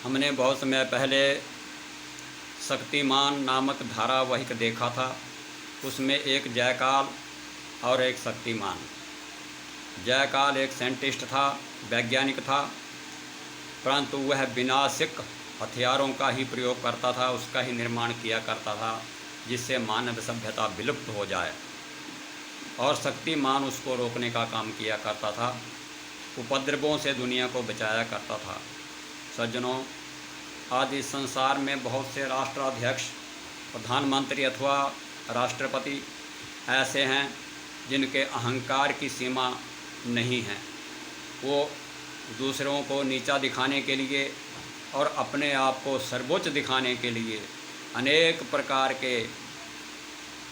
हमने बहुत समय पहले शक्तिमान नामक धारावाहिक देखा था। उसमें एक जयकाल और एक शक्तिमान। जयकाल एक साइंटिस्ट था, वैज्ञानिक था, परंतु वह विनाशक हथियारों का ही प्रयोग करता था, उसका ही निर्माण किया करता था जिससे मानव सभ्यता विलुप्त हो जाए। और शक्तिमान उसको रोकने का काम किया करता था, उपद्रवों से दुनिया को बचाया करता था। सज्जनों, आज इस संसार में बहुत से राष्ट्राध्यक्ष, प्रधानमंत्री अथवा राष्ट्रपति ऐसे हैं जिनके अहंकार की सीमा नहीं है। वो दूसरों को नीचा दिखाने के लिए और अपने आप को सर्वोच्च दिखाने के लिए अनेक प्रकार के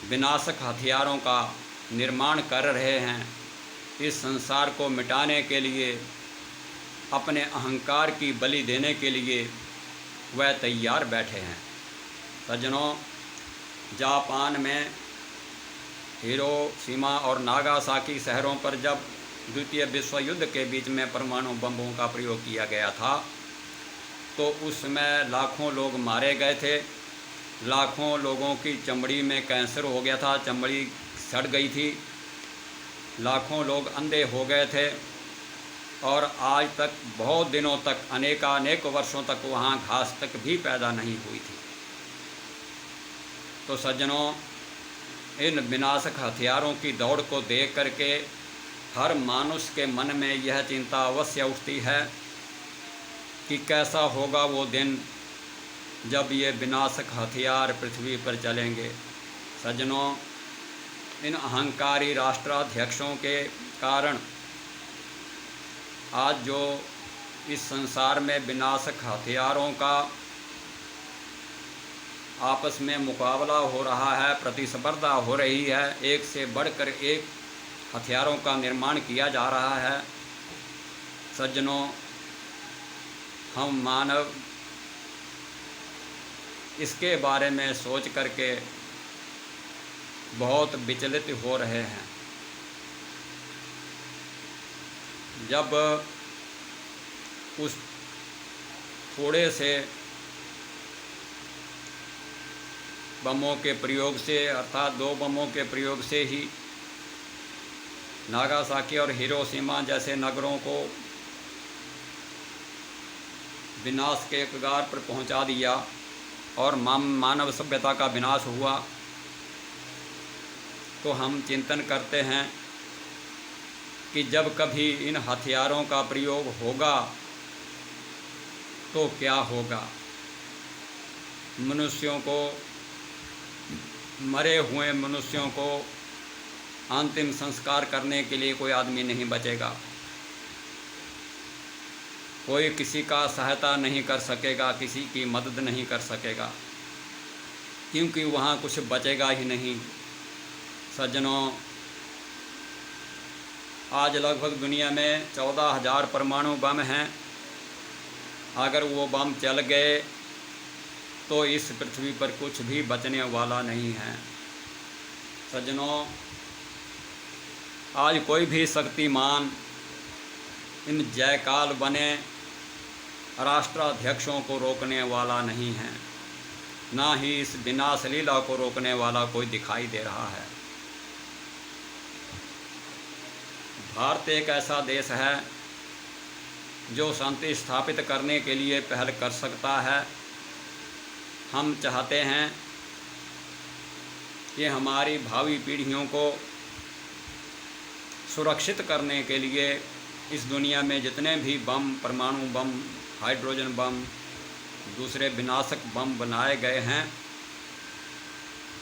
विनाशक हथियारों का निर्माण कर रहे हैं। इस संसार को मिटाने के लिए, अपने अहंकार की बलि देने के लिए वह तैयार बैठे हैं। सज्जनों, जापान में हिरोशिमा और नागासाकी शहरों पर जब द्वितीय विश्व युद्ध के बीच में परमाणु बमों का प्रयोग किया गया था, तो उस समय लाखों लोग मारे गए थे। लाखों लोगों की चमड़ी में कैंसर हो गया था, चमड़ी सड़ गई थी, लाखों लोग अंधे हो गए थे और आज तक बहुत दिनों तक, अनेक वर्षों तक वहाँ घास तक भी पैदा नहीं हुई थी। तो सज्जनों, इन विनाशक हथियारों की दौड़ को देख करके हर मनुष्य के मन में यह चिंता अवश्य उठती है कि कैसा होगा वो दिन जब ये विनाशक हथियार पृथ्वी पर चलेंगे। सज्जनों, इन अहंकारी राष्ट्राध्यक्षों के कारण आज जो इस संसार में विनाशक हथियारों का आपस में मुकाबला हो रहा है, प्रतिस्पर्धा हो रही है, एक से बढ़कर एक हथियारों का निर्माण किया जा रहा है। सज्जनों, हम मानव इसके बारे में सोच करके बहुत विचलित हो रहे हैं। जब उस थोड़े से बमों के प्रयोग से, अर्थात 2 बमों के प्रयोग से ही नागासाकी और हिरोशिमा जैसे नगरों को विनाश के कगार पर पहुंचा दिया और मानव सभ्यता का विनाश हुआ, तो हम चिंतन करते हैं कि जब कभी इन हथियारों का प्रयोग होगा तो क्या होगा। मनुष्यों को, मरे हुए मनुष्यों को अंतिम संस्कार करने के लिए कोई आदमी नहीं बचेगा। कोई किसी का सहायता नहीं कर सकेगा, किसी की मदद नहीं कर सकेगा, क्योंकि वहाँ कुछ बचेगा ही नहीं। सज्जनों, आज लगभग दुनिया में 14,000 परमाणु बम हैं। अगर वो बम चल गए तो इस पृथ्वी पर कुछ भी बचने वाला नहीं है। सज्जनों, आज कोई भी शक्तिमान इन जयकाल बने राष्ट्राध्यक्षों को रोकने वाला नहीं है, ना ही इस विनाश लीला को रोकने वाला कोई दिखाई दे रहा है। भारत एक ऐसा देश है जो शांति स्थापित करने के लिए पहल कर सकता है। हम चाहते हैं कि हमारी भावी पीढ़ियों को सुरक्षित करने के लिए इस दुनिया में जितने भी बम, परमाणु बम, हाइड्रोजन बम, दूसरे विनाशक बम बनाए गए हैं,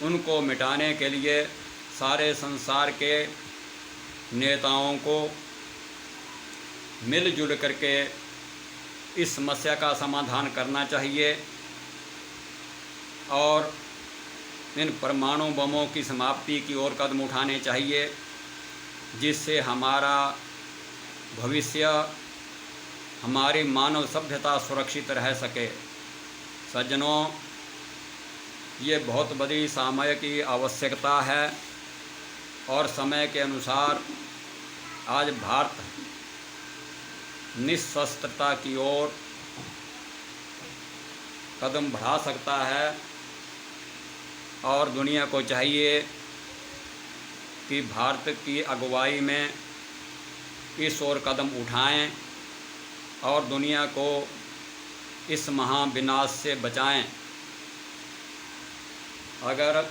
उनको मिटाने के लिए सारे संसार के नेताओं को मिलजुल करके इस समस्या का समाधान करना चाहिए और इन परमाणु बमों की समाप्ति की ओर कदम उठाने चाहिए, जिससे हमारा भविष्य, हमारी मानव सभ्यता सुरक्षित रह सके। सज्जनों, ये बहुत बड़ी समय की आवश्यकता है और समय के अनुसार आज भारत निशस्त्रता की ओर कदम बढ़ा सकता है। और दुनिया को चाहिए कि भारत की अगुवाई में इस ओर कदम उठाएं और दुनिया को इस महाविनाश से बचाएं। अगर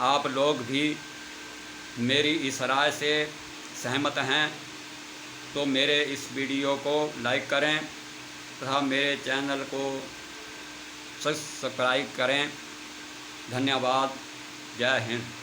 आप लोग भी मेरी इस राय से सहमत हैं तो मेरे इस वीडियो को लाइक करें तथा मेरे चैनल को सब्सक्राइब करें। धन्यवाद। जय हिंद।